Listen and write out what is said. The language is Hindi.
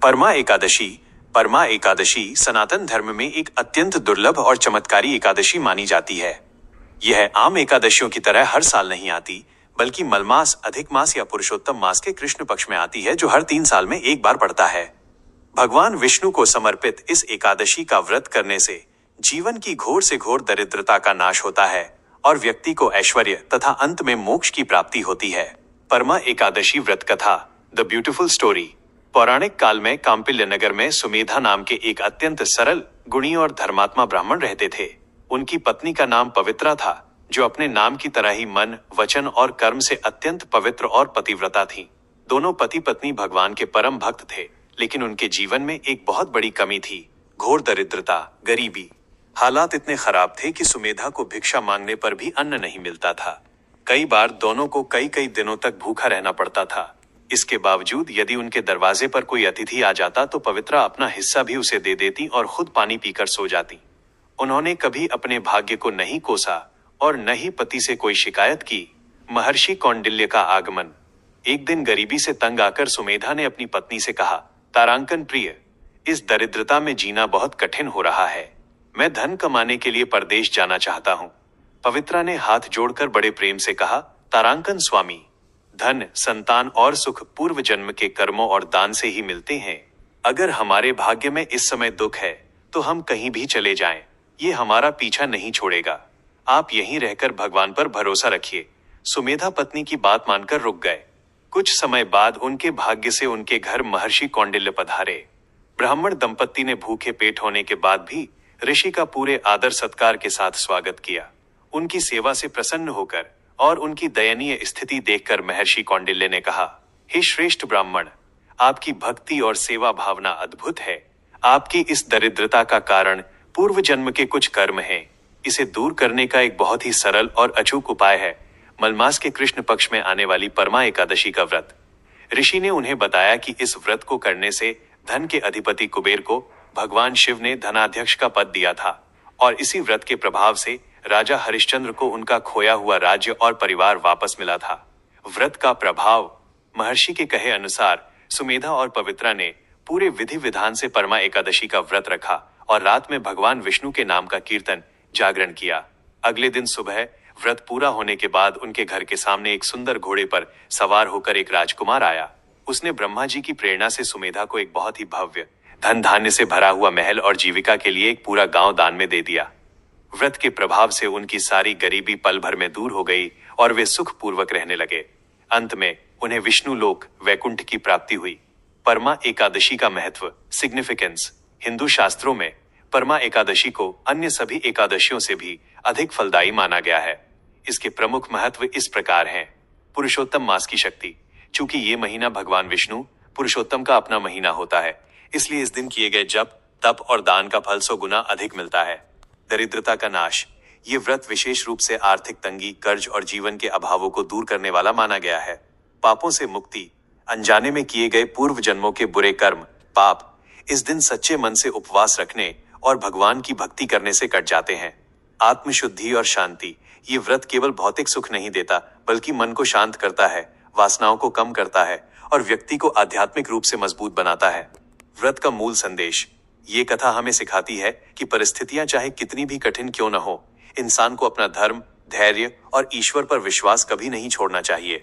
परमा एकादशी। परमा एकादशी सनातन धर्म में एक अत्यंत दुर्लभ और चमत्कारी एकादशी मानी जाती है। यह आम एकादशियों की तरह हर साल नहीं आती, बल्कि मलमास, अधिक मास या पुरुषोत्तम मास के कृष्ण पक्ष में आती है, जो हर 3 साल में एक बार पड़ता है। भगवान विष्णु को समर्पित इस एकादशी का व्रत करने से जीवन की घोर से घोर दरिद्रता का नाश होता है और व्यक्ति को ऐश्वर्य तथा अंत में मोक्ष की प्राप्ति होती है। परमा एकादशी व्रत कथा। The beautiful story. पौराणिक काल में कांपिल्य नगर में सुमेधा नाम के एक अत्यंत सरल, गुणी और धर्मात्मा ब्राह्मण रहते थे। उनकी पत्नी का नाम पवित्रा था, जो अपने नाम की तरह ही मन, वचन और कर्म से अत्यंत पवित्र और पतिव्रता थी। दोनों पति पत्नी भगवान के परम भक्त थे, लेकिन उनके जीवन में एक बहुत बड़ी कमी थी, घोर दरिद्रता, गरीबी। हालात इतने खराब थे कि सुमेधा को भिक्षा मांगने पर भी अन्न नहीं मिलता था। कई बार दोनों को कई कई दिनों तक भूखा रहना पड़ता था। इसके बावजूद यदि उनके दरवाजे पर कोई अतिथि आ जाता तो पवित्रा अपना हिस्सा भी उसे दे देती और खुद पानी पीकर सो जाती। उन्होंने कभी अपने भाग्य को नहीं कोसा और न ही पति से कोई शिकायत की। महर्षि कौंडिल्य का आगमन। एक दिन गरीबी से तंग आकर सुमेधा ने अपनी पत्नी से कहा, तारांकन प्रिय, इस दरिद्रता में जीना बहुत कठिन हो रहा है। मैं धन कमाने के लिए परदेश जाना चाहता हूँ। पवित्रा ने हाथ जोड़कर बड़े प्रेम से कहा, तारांकन स्वामी, धन, संतान और सुख पूर्व जन्म के कर्मों और दान से ही मिलते हैं। अगर हमारे भाग्य में इस समय दुख है तो हम कहीं भी चले जाएं, ये हमारा पीछा नहीं छोड़ेगा। आप यहीं रहकर भगवान पर भरोसा रखिए। सुमेधा पत्नी की बात मानकर रुक गए। कुछ समय बाद उनके भाग्य से उनके घर महर्षि कौंडिल्य पधारे। ब्राह्मण दंपत्ति ने भूखे पेट होने के बाद भी ऋषि का पूरे आदर सत्कार के साथ स्वागत किया। उनकी सेवा से प्रसन्न होकर और उनकी दयनीय स्थिति देखकर महर्षि कौंडिल्य ने कहा, हे श्रेष्ठ ब्राह्मण, आपकी भक्ति और सेवा भावना अद्भुत है। आपकी इस दरिद्रता का कारण पूर्व जन्म के कुछ कर्म हैं। इसे दूर करने का एक बहुत ही सरल और अचूक उपाय है मलमास के कृष्ण पक्ष में आने वाली परमा एकादशी का व्रत। ऋषि ने उन्हें बताया कि इस व्रत को करने से धन के अधिपति कुबेर को भगवान शिव ने धनाध्यक्ष का पद दिया था और इसी व्रत के प्रभाव से राजा हरिश्चंद्र को उनका खोया हुआ राज्य और परिवार वापस मिला था। व्रत का प्रभाव। महर्षि के कहे अनुसार सुमेधा और पवित्रा ने पूरे विधि विधान से परमा एकादशी का व्रत रखा और रात में भगवान विष्णु के नाम का कीर्तन, जागरण किया। अगले दिन सुबह व्रत पूरा होने के बाद उनके घर के सामने एक सुंदर घोड़े पर सवार होकर एक राजकुमार आया। उसने ब्रह्मा जी की प्रेरणा से सुमेधा को एक बहुत ही भव्य, धन धान्य से भरा हुआ महल और जीविका के लिए एक पूरा गांव दान में दे दिया। व्रत के प्रभाव से उनकी सारी गरीबी पल भर में दूर हो गई और वे सुख पूर्वक रहने लगे। अंत में उन्हें विष्णु लोक, वैकुंठ की प्राप्ति हुई। परमा एकादशी का महत्व, सिग्निफिकेंस। हिंदू शास्त्रों में परमा एकादशी को अन्य सभी एकादशियों से भी अधिक फलदायी माना गया है। इसके प्रमुख महत्व इस प्रकार हैं। पुरुषोत्तम मास की शक्ति। चूंकि ये महीना भगवान विष्णु पुरुषोत्तम का अपना महीना होता है, इसलिए इस दिन किए गए जप, तप और दान का फल 100 गुना अधिक मिलता है। दरिद्रता का नाश। ये व्रत विशेष रूप से आर्थिक तंगी, कर्ज और जीवन के अभावों को दूर करने वाला माना गया है। पापों से मुक्ति। अनजाने में किए गए पूर्व जन्मों के बुरे कर्म, पाप इस दिन सच्चे मन से उपवास रखने और भगवान की भक्ति करने से कट जाते हैं। आत्मशुद्धि और शांति। ये व्रत केवल भौतिक सुख नहीं देता, बल्कि मन को शांत करता है, वासनाओं को कम करता है और व्यक्ति को आध्यात्मिक रूप से मजबूत बनाता है। व्रत का मूल संदेश। ये कथा हमें सिखाती है कि परिस्थितियां चाहे कितनी भी कठिन क्यों न हो, इंसान को अपना धर्म, धैर्य और ईश्वर पर विश्वास कभी नहीं छोड़ना चाहिए।